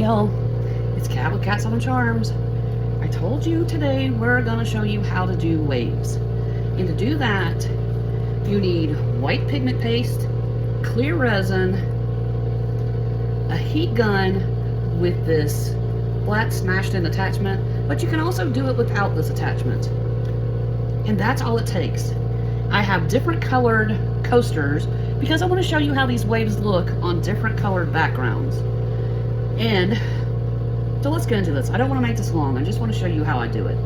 y'all, it's Kat with KatsSouthernCharms. I told you today we're gonna show you how to do waves. And to do that, you need white pigment paste, clear resin, a heat gun with this flat smashed in attachment, but you can also do it without this attachment. And that's all it takes. I have different colored coasters because I want to show you how these waves look on different colored backgrounds. And so let's get into this. I don't want to make this long. I just want to show you how I do it.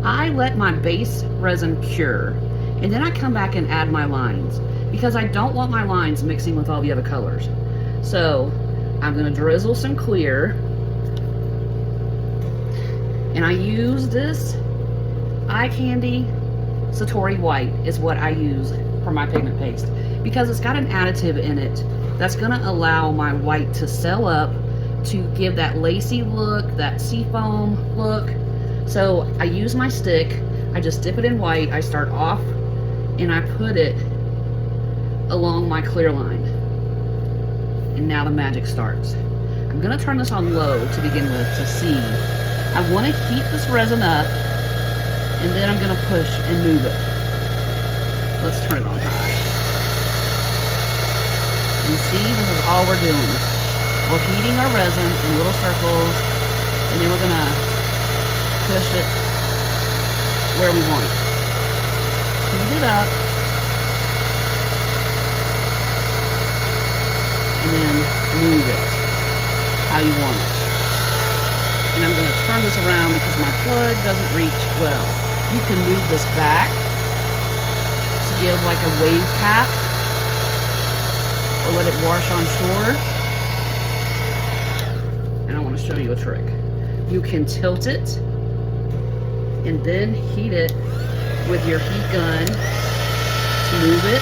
I let my base resin cure, and then I come back and add my lines because I don't want my lines mixing with all the other colors. So I'm going to drizzle some clear, and I use this eye candy Satori white is what I use for my pigment paste because it's got an additive in it that's going to allow my white to sell up to give that lacy look, that seafoam look. So I use my stick, I just dip it in white, I start off and I put it along my clear line. And now the magic starts. I'm going to turn this on low to begin with to see. I want to heat this resin up, and then I'm going to push and move it. Let's turn it on high. And see, this is all we're doing. We're heating our resin in little circles, and then we're going to push it where we want it. Heat it up, and then move it how you want it. And I'm going to turn this around because my plug doesn't reach well. You can move this back to give like a wave path, or let it wash on shore. And I want to show you a trick. You can tilt it and then heat it with your heat gun to move it.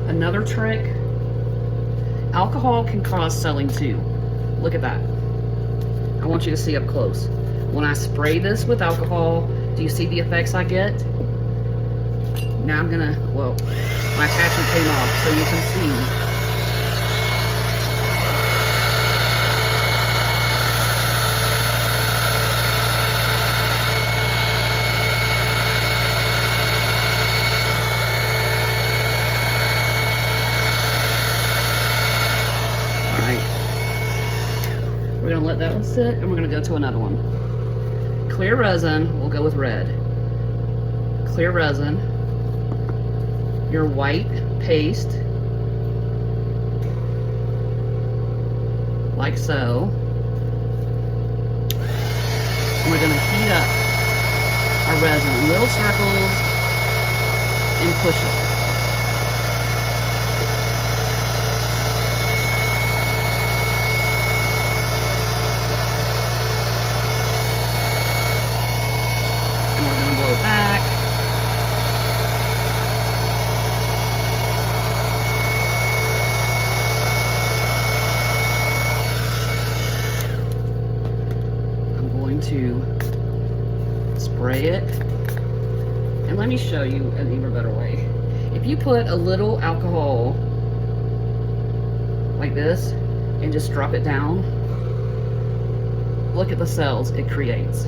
Another trick, alcohol can cause selling too. Look at that. I want you to see up close. When I spray this with alcohol, do you see the effects I get? Now I'm gonna, well, my attachment came off so you can see. We're going to let that one sit, and we're going to go to another one. Clear resin, we'll go with red. Clear resin, your white paste, like so. And we're going to heat up our resin in little circles and push it. Back. I'm going to spray it, and let me show you an even better way. If you put a little alcohol like this and just drop it down, look at the cells it creates.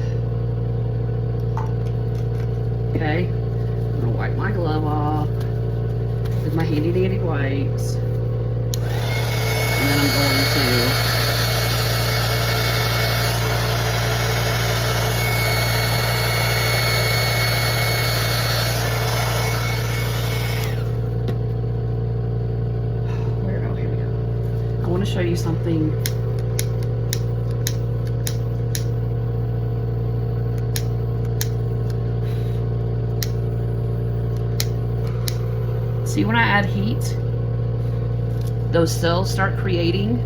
Okay, I'm gonna wipe my glove off with my handy dandy wipes, and then I'm going to here we go. I want to show you something. See, when I add heat, those cells start creating.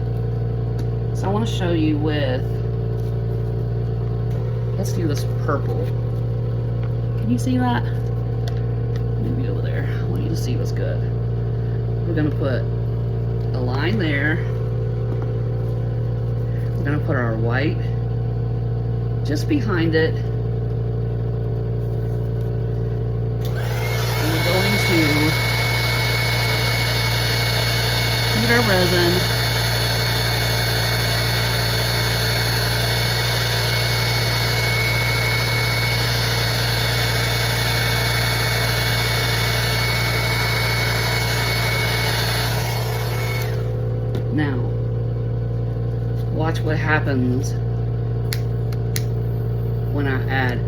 So I want to show you with, let's do this purple. Can you see that? maybe over there. I want you to see what's good. We're gonna put a line there. We're gonna put our white just behind it. And we're going to heat our resin. Now, watch what happens when I add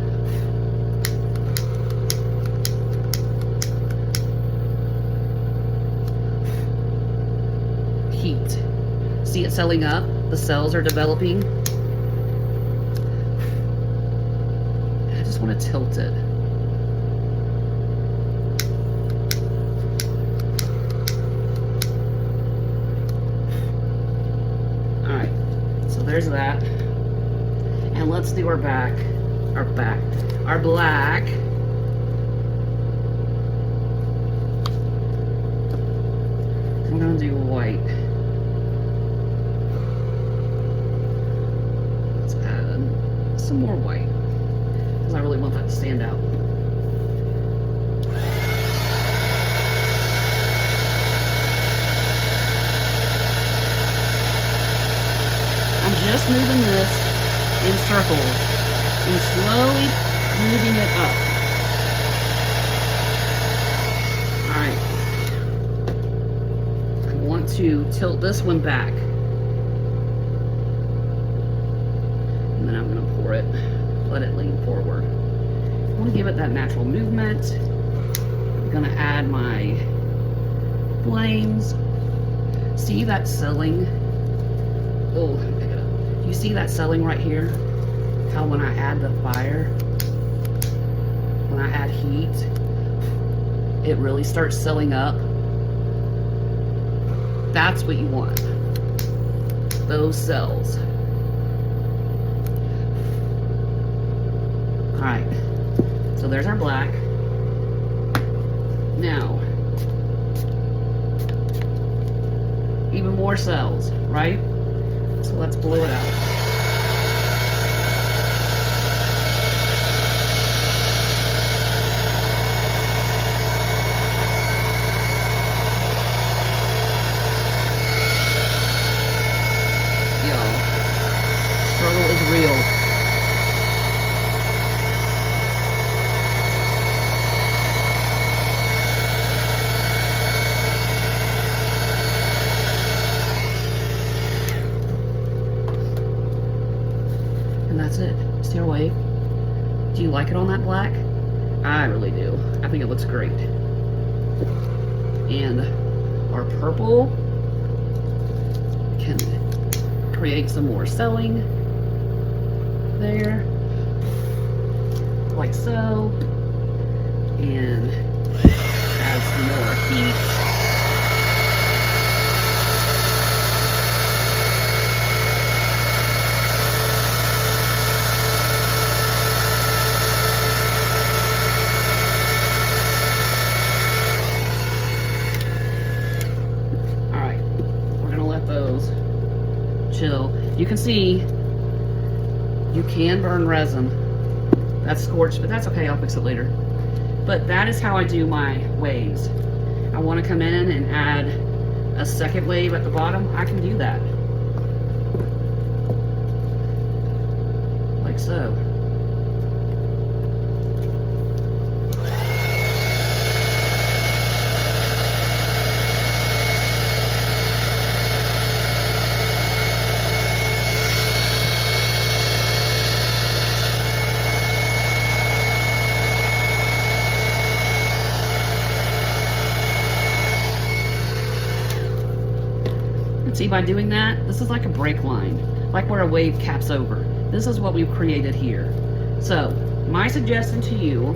heat. See it settling up? The cells are developing. I just want to tilt it. Alright, so there's that. And let's do our black. I'm gonna do white. Let's add some more white, because I really want that to stand out. I'm just moving this in circles and slowly moving it up. Alright. I want to tilt this one back. And then I'm going to pour it, let it lean forward. I want to give it that natural movement. I'm going to add my flames. See that selling? Oh, pick it up. You see that selling right here? How when I add the fire, when I add heat, it really starts selling up. That's what you want. Those cells. Alright. So there's our black. Now, even more cells, right? So let's blow it out. Struggle is real. And that's it. See our wave? Do you like it on that black? I really do. I think it looks great. And our purple can create some more selling there, like so, and add some more heat. All right, we're gonna let those chill. You can see you can burn resin. That's scorched, but that's okay, I'll fix it later. But that is how I do my waves. I want to come in and add a second wave at the bottom. I can do that. Like so. See, by doing that, this is like a break line, like where a wave caps over. This is what we've created here. So, my suggestion to you,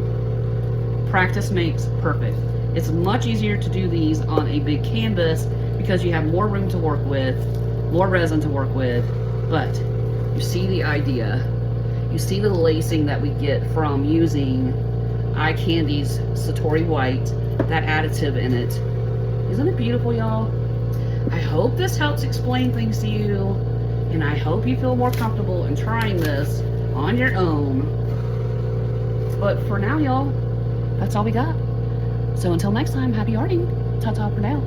practice makes perfect. It's much easier to do these on a big canvas because you have more room to work with, more resin to work with, but you see the idea. You see the lacing that we get from using Eye Candy's Satori White, that additive in it. Isn't it beautiful, y'all? I hope this helps explain things to you, and I hope you feel more comfortable in trying this on your own. But for now, y'all, that's all we got. So until next time, happy arting. Ta-ta for now.